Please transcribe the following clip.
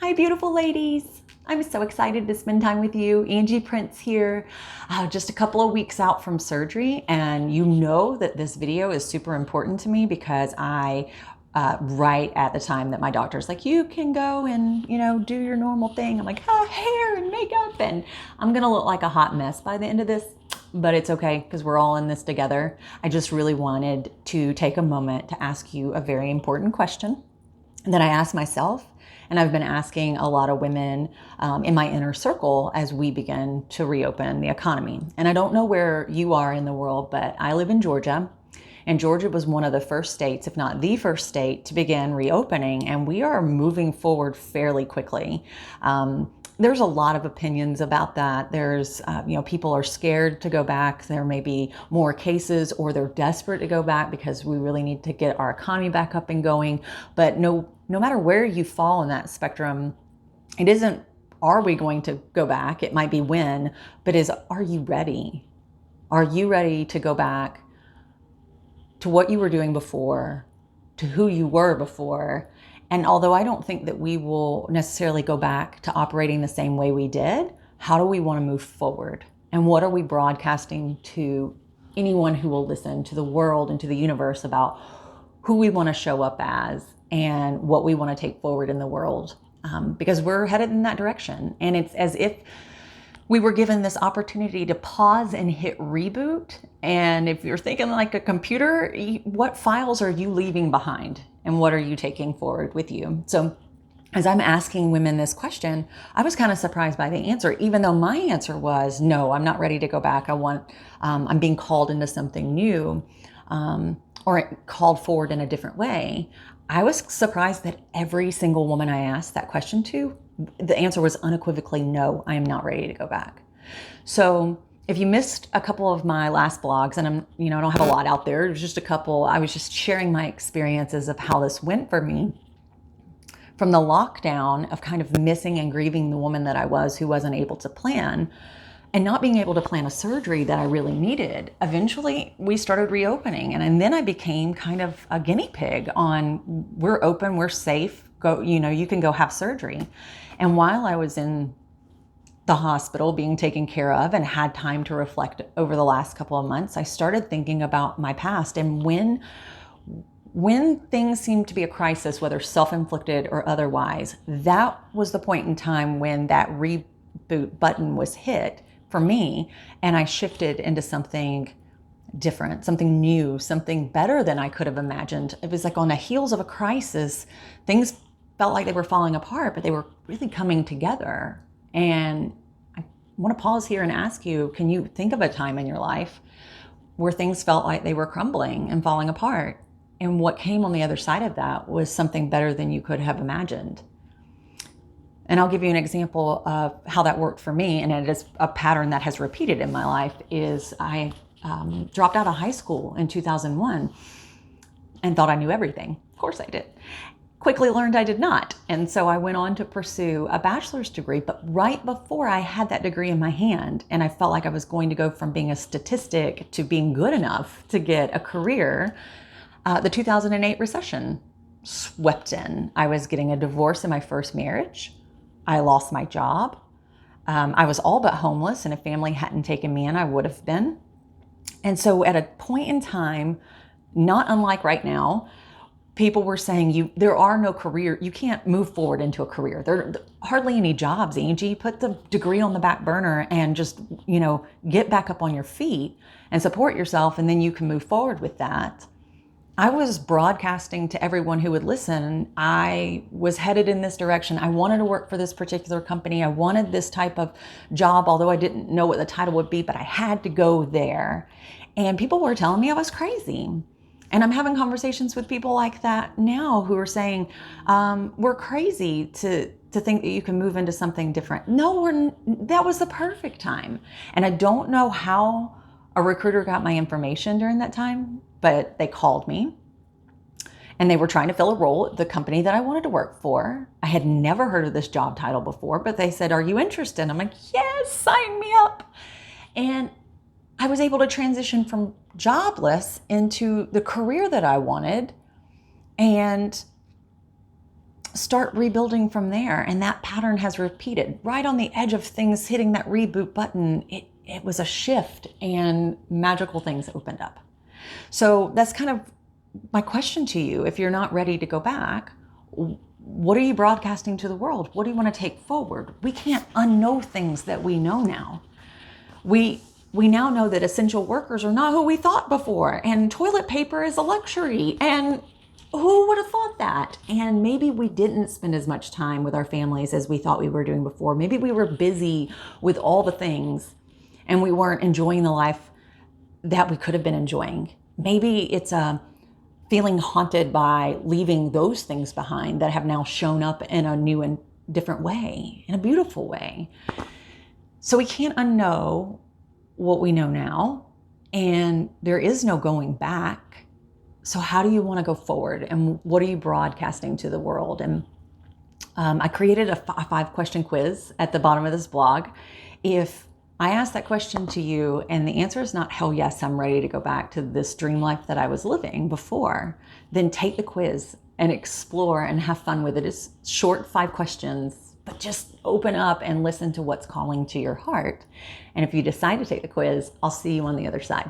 Hi, beautiful ladies. I'm so excited to spend time with you. Angie Prince here, just a couple of weeks out from surgery. And you know that this video is super important to me because right at the time that my doctor's like, you can go and, do your normal thing. I'm like, hair and makeup. And I'm going to look like a hot mess by the end of this. But it's okay because we're all in this together. I just really wanted to take a moment to ask you a very important question that I asked myself, and I've been asking a lot of women in my inner circle as we begin to reopen the economy. And I don't know where you are in the world, but I live in Georgia, and Georgia was one of the first states, if not the first state, to begin reopening, and we are moving forward fairly quickly. There's a lot of opinions about that. There's, people are scared to go back. There may be more cases, or they're desperate to go back because we really need to get our economy back up and going. But no matter where you fall in that spectrum, it isn't, are we going to go back? It might be when, but are you ready? Are you ready to go back to what you were doing before, to who you were before? And although I don't think that we will necessarily go back to operating the same way we did, how do we want to move forward? And what are we broadcasting to anyone who will listen, to the world and to the universe, about who we want to show up as and what we want to take forward in the world? Because we're headed in that direction. And it's as if we were given this opportunity to pause and hit reboot. And if you're thinking like a computer, what files are you leaving behind? And what are you taking forward with you? So as I'm asking women this question, I was kind of surprised by the answer, even though my answer was, no, I'm not ready to go back. I'm being called into something new, or called forward in a different way. I was surprised that every single woman I asked that question to, the answer was unequivocally, no, I am not ready to go back. So if you missed a couple of my last blogs, and I don't have a lot out there, there's just a couple, I was just sharing my experiences of how this went for me from the lockdown of kind of missing and grieving the woman that I was, who wasn't able to plan, and not being able to plan a surgery that I really needed. Eventually we started reopening, and then I became kind of a guinea pig on, we're open, we're safe, go, you can go have surgery. And while I was in the hospital being taken care of and had time to reflect over the last couple of months, I started thinking about my past. And when things seemed to be a crisis, whether self-inflicted or otherwise, that was the point in time when that reboot button was hit for me, and I shifted into something different, something new, something better than I could have imagined. It was like on the heels of a crisis, things felt like they were falling apart, but they were really coming together. And I want to pause here and ask you, can you think of a time in your life where things felt like they were crumbling and falling apart? And what came on the other side of that was something better than you could have imagined. And I'll give you an example of how that worked for me, and it is a pattern that has repeated in my life. Is I dropped out of high school in 2001 and thought I knew everything. Of course I did. Quickly learned I did not. And so I went on to pursue a bachelor's degree, but right before I had that degree in my hand, and I felt like I was going to go from being a statistic to being good enough to get a career, the 2008 recession swept in. I was getting a divorce in my first marriage. I lost my job. I was all but homeless, and if family hadn't taken me in, I would have been. And so at a point in time, not unlike right now, people were saying, there are no career, you can't move forward into a career. There are hardly any jobs, Angie. Put the degree on the back burner and just, get back up on your feet and support yourself, and then you can move forward with that. I was broadcasting to everyone who would listen. I was headed in this direction. I wanted to work for this particular company. I wanted this type of job, although I didn't know what the title would be, but I had to go there. And people were telling me I was crazy. And I'm having conversations with people like that now who are saying, we're crazy to think that you can move into something different. No, that was the perfect time. And I don't know how a recruiter got my information during that time, but they called me and they were trying to fill a role at the company that I wanted to work for. I had never heard of this job title before, but they said, are you interested? I'm like, yes, sign me up. And I was able to transition from jobless into the career that I wanted. And start rebuilding from there. And that pattern has repeated right on the edge of things hitting that reboot button. It was a shift and magical things opened up. So that's kind of my question to you. If you're not ready to go back, what are you broadcasting to the world? What do you want to take forward? We can't unknow things that we know now. We now know that essential workers are not who we thought before, and toilet paper is a luxury, and who would have thought that? And maybe we didn't spend as much time with our families as we thought we were doing before. Maybe we were busy with all the things and we weren't enjoying the life that we could have been enjoying. Maybe it's a feeling haunted by leaving those things behind that have now shown up in a new and different way, in a beautiful way. So we can't unknow what we know now, and there is no going back. So how do you want to go forward, and what are you broadcasting to the world? And I created a 5-question quiz at the bottom of this blog. If I ask that question to you and the answer is not, hell yes, I'm ready to go back to this dream life that I was living before, then take the quiz and explore and have fun with it. It's short 5 questions, but just open up and listen to what's calling to your heart. And if you decide to take the quiz, I'll see you on the other side.